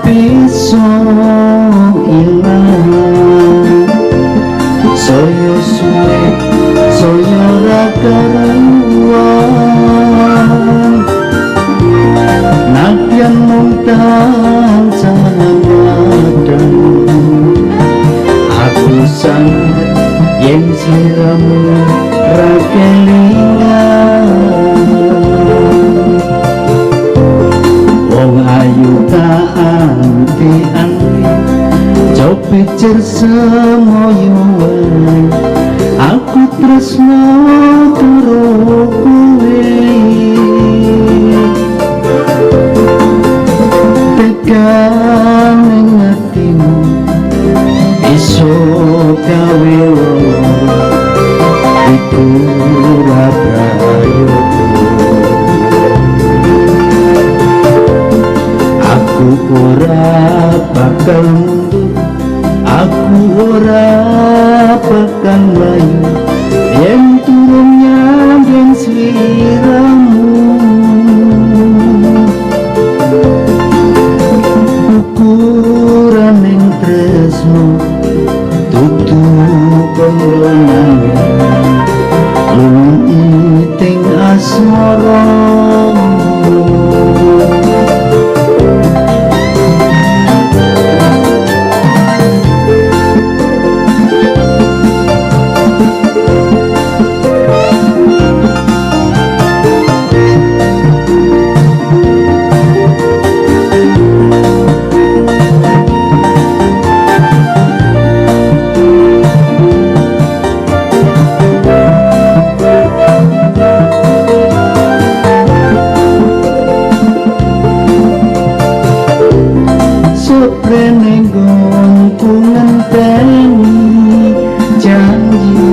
bisa ilang saya suwe saya ra karuan nadyan mung tansah ngadang aku sangat yen sliramu ra kelingan wong ayu tak anti-anti jauh pikir semoyo wae aku tresno karo kowe tekan ning atimu iso gawe iku ora prayoga aku ora bakal mundur aku ora bakal layu yen turun nyambing sliramu ukuran ning tresno dudu kondongan luwiting asmara Prenenggonku ngenteni janji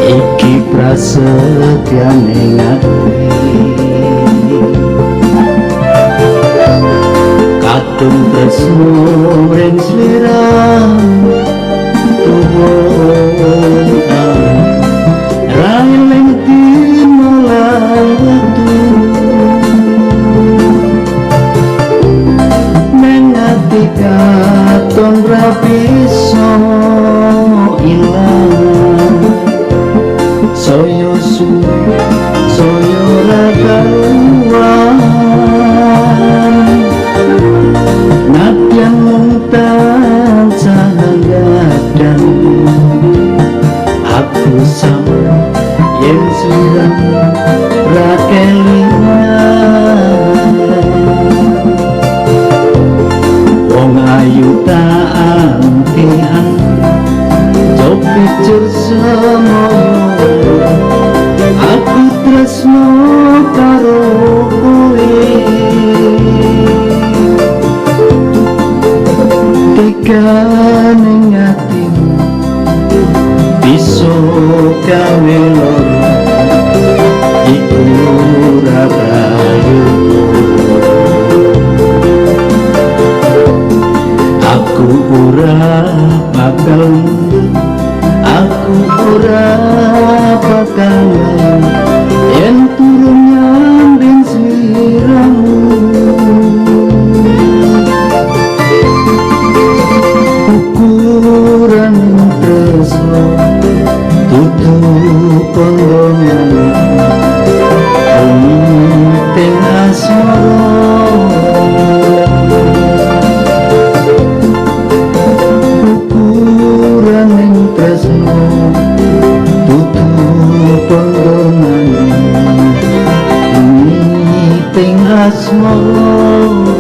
iki prasetyane ati kadung tresno ring sliramu tuwuh ra eling dino lan wektu katon ra bisa ilang saya suwe saya ra karuan nadyan mung tansah ngadang aku sama yen sliramu ra kelingan wong ayu tak anti-anti jauh pikir semoyo aku tresno karo kowe tekan ning atimu bisa gawe loro iku ora prayoga aku ora bakal aku ora bakal yen turun nyambing sliramu ukuran tresno dudu kondongan penting asmara pondongan meeting asmara